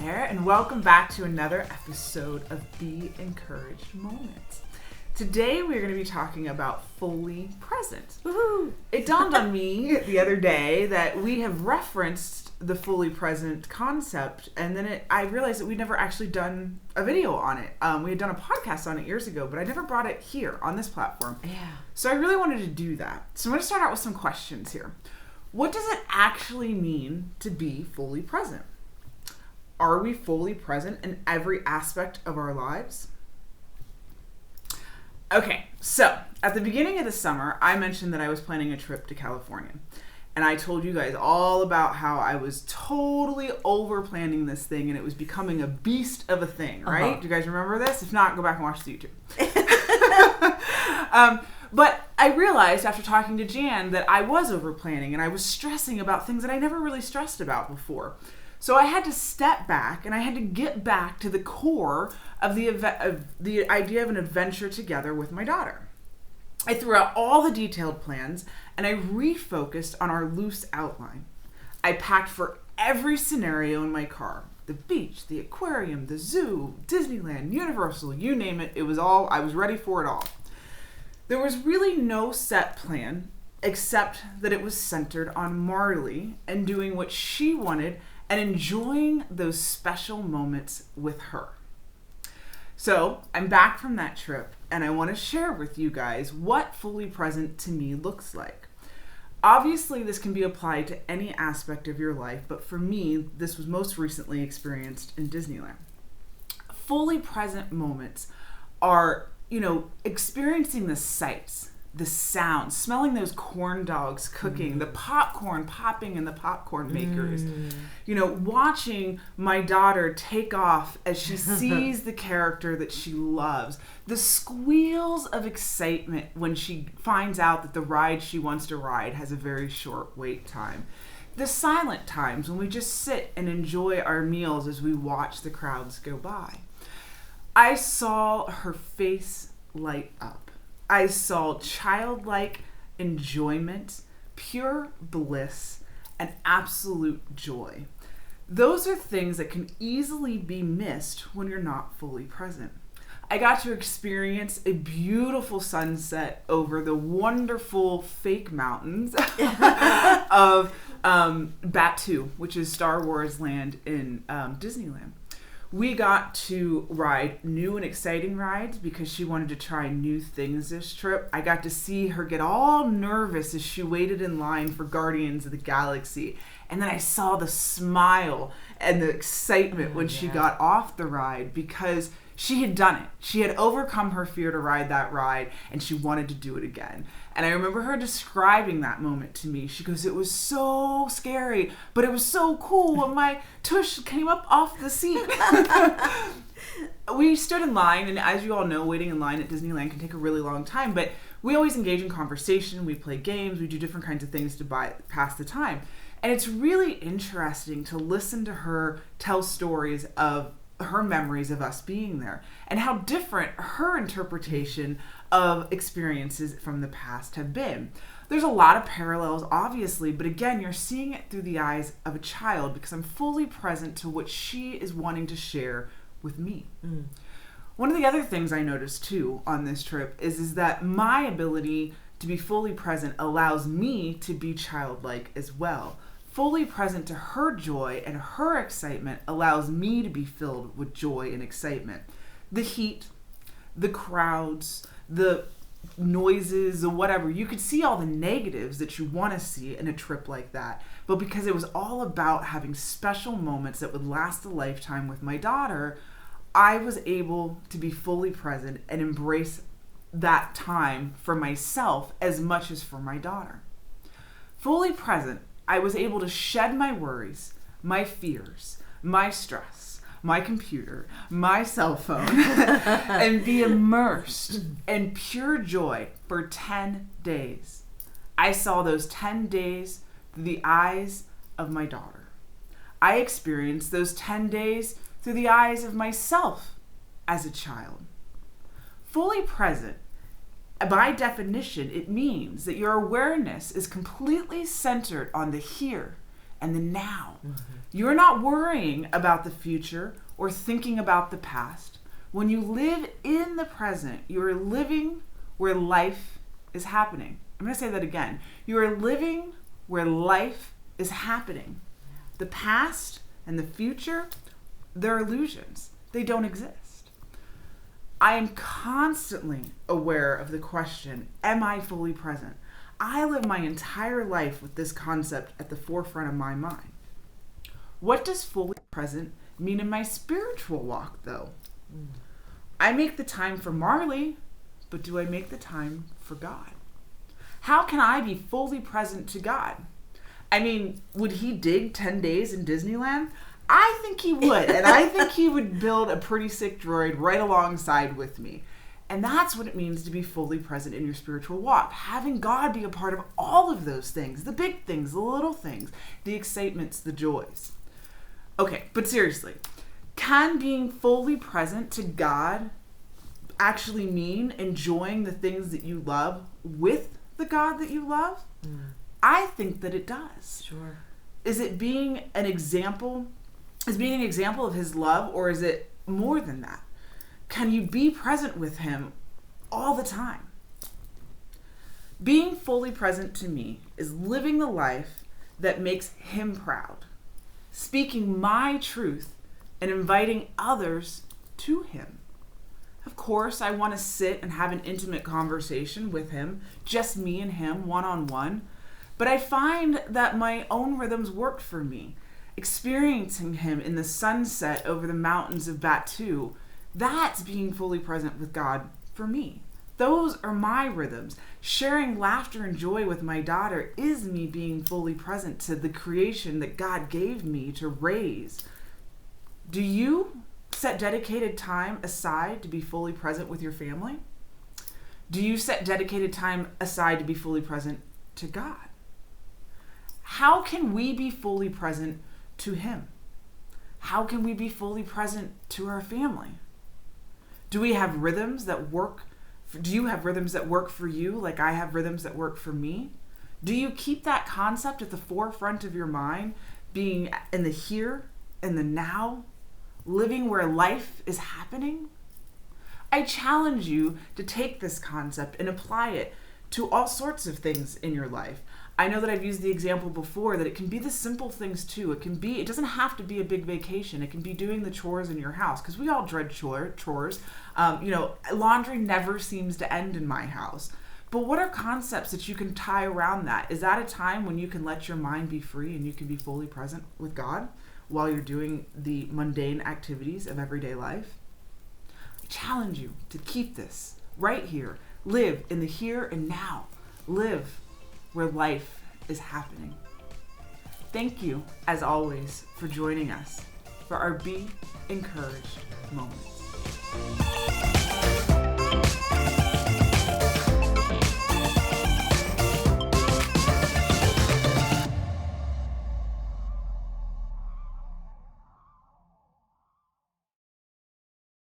there, and welcome back to another episode of Be Encouraged Moments. Today we're going to be talking about fully present. Woohoo! It dawned on me the other day that we have referenced the fully present concept, and then I realized that we'd never actually done a video on it. We had done a podcast on it years ago, but I never brought it here on this platform. Yeah. So I really wanted to do that. So I'm going to start out with some questions here. What does it actually mean to be fully present? Are we fully present in every aspect of our lives? Okay, so at the beginning of the summer, I mentioned that I was planning a trip to California. And I told you guys all about how I was totally over planning this thing and it was becoming a beast of a thing, right? Uh-huh. Do you guys remember this? If not, go back and watch the YouTube. But I realized after talking to Jan that I was over planning and I was stressing about things that I never really stressed about before. So I had to step back and I had to get back to the core of the idea of an adventure together with my daughter. I threw out all the detailed plans and I refocused on our loose outline. I packed for every scenario in my car. The beach, the aquarium, the zoo, Disneyland, Universal, you name it. It was all, I was ready for it all. There was really no set plan except that it was centered on Marley and doing what she wanted and enjoying those special moments with her. So I'm back from that trip and I want to share with you guys what fully present to me looks like. Obviously, this can be applied to any aspect of your life, but for me, this was most recently experienced in Disneyland. Fully present moments are, experiencing the sights, the sounds, smelling those corn dogs cooking, the popcorn popping in the popcorn makers, watching my daughter take off as she sees the character that she loves, the squeals of excitement when she finds out that the ride she wants to ride has a very short wait time, the silent times when we just sit and enjoy our meals as we watch the crowds go by. I saw her face light up. I saw childlike enjoyment, pure bliss, and absolute joy. Those are things that can easily be missed when you're not fully present. I got to experience a beautiful sunset over the wonderful fake mountains of Batuu, which is Star Wars land in Disneyland. We got to ride new and exciting rides because she wanted to try new things this trip. I got to see her get all nervous as she waited in line for Guardians of the Galaxy. And then I saw the smile and the excitement when she got off the ride because she had done it. She had overcome her fear to ride that ride and she wanted to do it again. And I remember her describing that moment to me. She goes, "It was so scary, but it was so cool when my tush came up off the seat." We stood in line, and as you all know, waiting in line at Disneyland can take a really long time, but we always engage in conversation, we play games, we do different kinds of things to pass the time. And it's really interesting to listen to her tell stories of her memories of us being there and how different her interpretation of experiences from the past have been. There's a lot of parallels, obviously, but again, you're seeing it through the eyes of a child because I'm fully present to what she is wanting to share with me. One of the other things I noticed too on this trip is that my ability to be fully present allows me to be childlike as well. Fully present to her joy and her excitement allows me to be filled with joy and excitement. The heat, the crowds, the noises, or whatever, you could see all the negatives that you want to see in a trip like that. But because it was all about having special moments that would last a lifetime with my daughter, I was able to be fully present and embrace that time for myself as much as for my daughter. Fully present, I was able to shed my worries, my fears, my stress, my computer, my cell phone, and be immersed in pure joy for 10 days. I saw those 10 days through the eyes of my daughter. I experienced those 10 days through the eyes of myself as a child. Fully present, by definition, it means that your awareness is completely centered on the here and the now. You're not worrying about the future or thinking about the past. When you live in the present, you are living where life is happening. I'm going to say that again. You are living where life is happening. The past and the future, they're illusions. They don't exist. I am constantly aware of the question, am I fully present? I live my entire life with this concept at the forefront of my mind. What does fully present mean in my spiritual walk, though? I make the time for Marley, but do I make the time for God? How can I be fully present to God? I mean, would he dig 10 days in Disneyland? I think he would, and I think he would build a pretty sick droid right alongside with me. And that's what it means to be fully present in your spiritual walk. Having God be a part of all of those things, the big things, the little things, the excitements, the joys. Okay, but seriously, can being fully present to God actually mean enjoying the things that you love with the God that you love? I think that it does. Sure. Is it being an example? Is being an example of his love, or is it more than that? Can you be present with him all the time? Being fully present to me is living the life that makes him proud, speaking my truth and inviting others to him. Of course, I want to sit and have an intimate conversation with him, just me and him, one-on-one. But I find that my own rhythms worked for me. Experiencing him in the sunset over the mountains of Batu, that's being fully present with God for me. Those are my rhythms. Sharing laughter and joy with my daughter is me being fully present to the creation that God gave me to raise. Do you set dedicated time aside to be fully present with your family? Do you set dedicated time aside to be fully present to God? How can we be fully present to him? How can we be fully present to our family? Do we have rhythms that work? Do you have rhythms that work for you like I have rhythms that work for me? Do you keep that concept at the forefront of your mind, being in the here and the now, living where life is happening? I challenge you to take this concept and apply it to all sorts of things in your life. I know that I've used the example before that it can be the simple things too. It doesn't have to be a big vacation. It can be doing the chores in your house, because we all dread chores. Laundry never seems to end in my house. But what are concepts that you can tie around that? Is that a time when you can let your mind be free and you can be fully present with God while you're doing the mundane activities of everyday life? I challenge you to keep this right here. Live in the here and now. Live where life is happening. Thank you, as always, for joining us for our Be Encouraged moments.